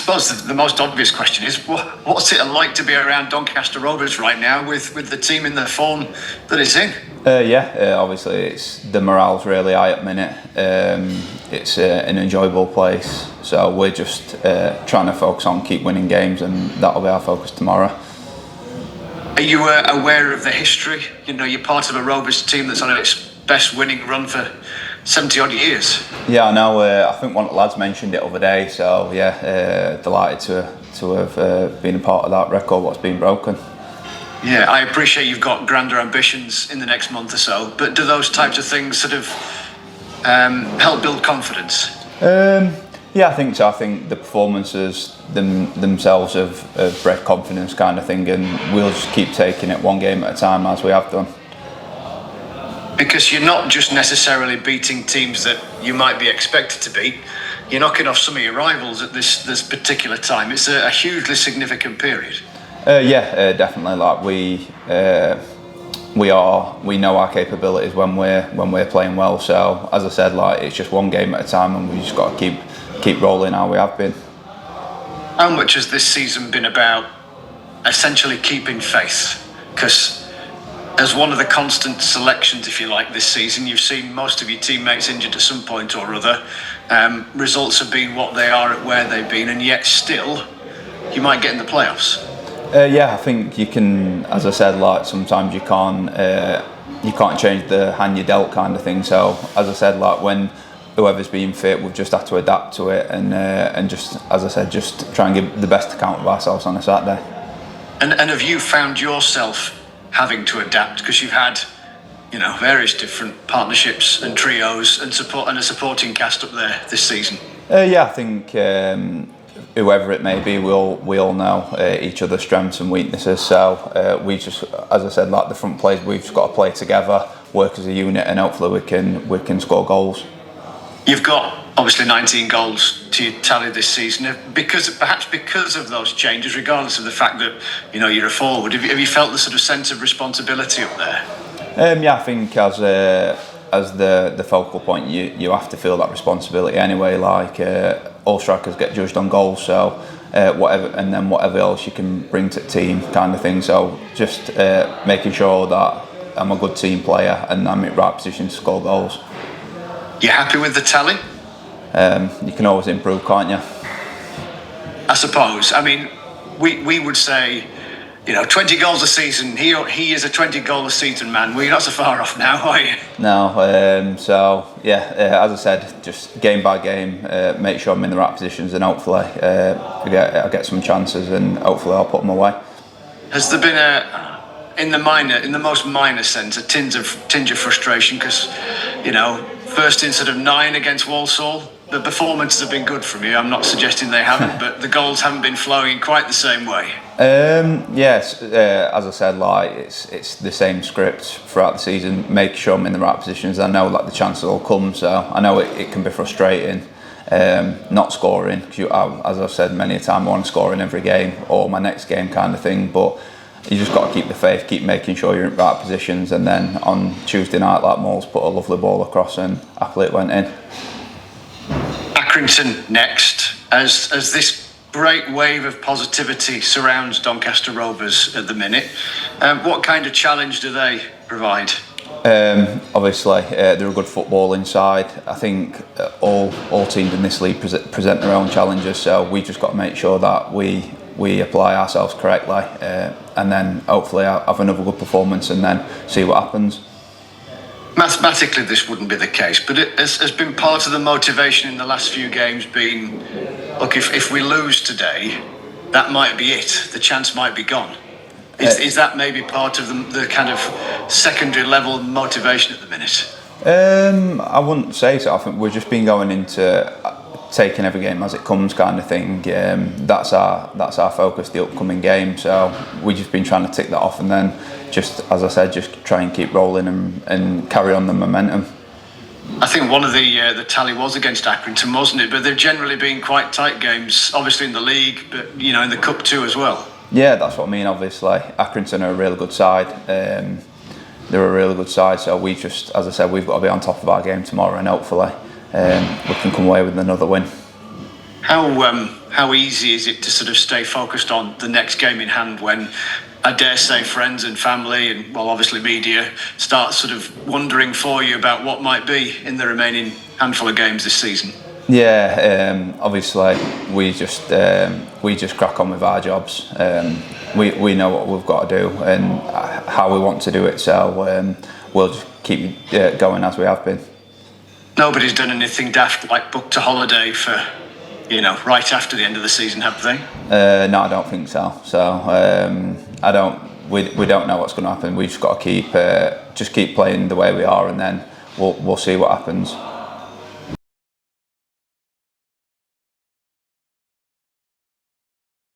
suppose the most obvious question is, what's it like to be around Doncaster Rovers right now with the team in the form that it's in? Obviously it's the morale's really high at the minute. It's an enjoyable place, so we're just trying to focus on keep winning games, and that'll be our focus tomorrow. Are you aware of the history? You know, you're part of a Rovers team that's on its best winning run for 70 odd years. Yeah, I know. I think one of the lads mentioned it the other day. So delighted to have been a part of that record what's been broken. Yeah, I appreciate you've got grander ambitions in the next month or so, but do those types of things sort of help build confidence? Yeah, I think so. I think the performances themselves have bred confidence kind of thing, and we'll just keep taking it one game at a time as we have done. Because you're not just necessarily beating teams that you might be expected to beat, you're knocking off some of your rivals at this particular time. It's a hugely significant period. Definitely. Like we know our capabilities when we're playing well. So as I said, like it's just one game at a time, and we just got to keep rolling how we have been. How much has this season been about essentially keeping faith? Because as one of the constant selections, if you like, this season, you've seen most of your teammates injured at some point or other. Results have been what they are at where they've been, and yet still, you might get in the playoffs. I think you can. As I said, like sometimes you can't change the hand you dealt kind of thing. So as I said, like when whoever's been fit, we've just had to adapt to it, and just as I said, just try and give the best account of ourselves on a Saturday. And have you found yourself having to adapt because you've had, various different partnerships and trios and support and a supporting cast up there this season? I think whoever it may be, we all know each other's strengths and weaknesses. So we just, as I said, like the front players, we've just got to play together, work as a unit, and hopefully we can score goals. You've got obviously 19 goals to your tally this season. Because of those changes, regardless of the fact that you're a forward, have you felt the sort of sense of responsibility up there? I think as the focal point, you have to feel that responsibility anyway. Like all strikers get judged on goals, so whatever else you can bring to the team, kind of thing. So just making sure that I'm a good team player and I'm in the right position to score goals. You happy with the tally? You can always improve, can't you? I suppose. I mean, we would say, 20 goals a season. He is a 20 goal a season man. Well, you're not so far off now, are you? No. As I said, just game by game, make sure I'm in the right positions, and hopefully I get some chances, and hopefully I'll put them away. Has there been in the most minor sense, a tinge of frustration? Because, first in sort of 9 against Walsall, the performances have been good from you. I'm not suggesting they haven't, but the goals haven't been flowing in quite the same way. Yes, as I said, like it's the same script throughout the season. Make sure I'm in the right positions. I know like the chances will come, so I know it can be frustrating not scoring. Cause as I've said many a time, I want to score in every game or my next game kind of thing. But you just got to keep the faith, keep making sure you're in the right positions, and then on Tuesday night, like Moles put a lovely ball across, and happily it went in. Accrington next, as this great wave of positivity surrounds Doncaster Rovers at the minute. What kind of challenge do they provide? Obviously, they're a good footballing side. I think all teams in this league present their own challenges, so we just got to make sure that we apply ourselves correctly, and then hopefully have another good performance, and then see what happens. Mathematically, this wouldn't be the case, but it has been part of the motivation in the last few games being, look, if we lose today, that might be it. The chance might be gone. Is that maybe part of the kind of secondary level motivation at the minute? I wouldn't say so. I think we've just been going into taking every game as it comes, kind of thing. That's our focus, the upcoming game. So we've just been trying to tick that off, and then just, as I said, just try and keep rolling and carry on the momentum. I think one of the tally was against Accrington, wasn't it? But they've generally been quite tight games, obviously in the league, but in the cup too as well. Yeah, that's what I mean. Obviously, Accrington are a really good side. They're a really good side, so we just, as I said, we've got to be on top of our game tomorrow, and hopefully we can come away with another win. How easy is it to sort of stay focused on the next game in hand when, I dare say, friends and family and, well, obviously media start sort of wondering for you about what might be in the remaining handful of games this season? Yeah, obviously we just crack on with our jobs. We know what we've got to do and how we want to do it, so we'll just keep going as we have been. Nobody's done anything daft like booked a holiday for, right after the end of the season, have they? No, I don't think so. We don't know what's going to happen. We've just got to keep playing the way we are, and then we'll see what happens.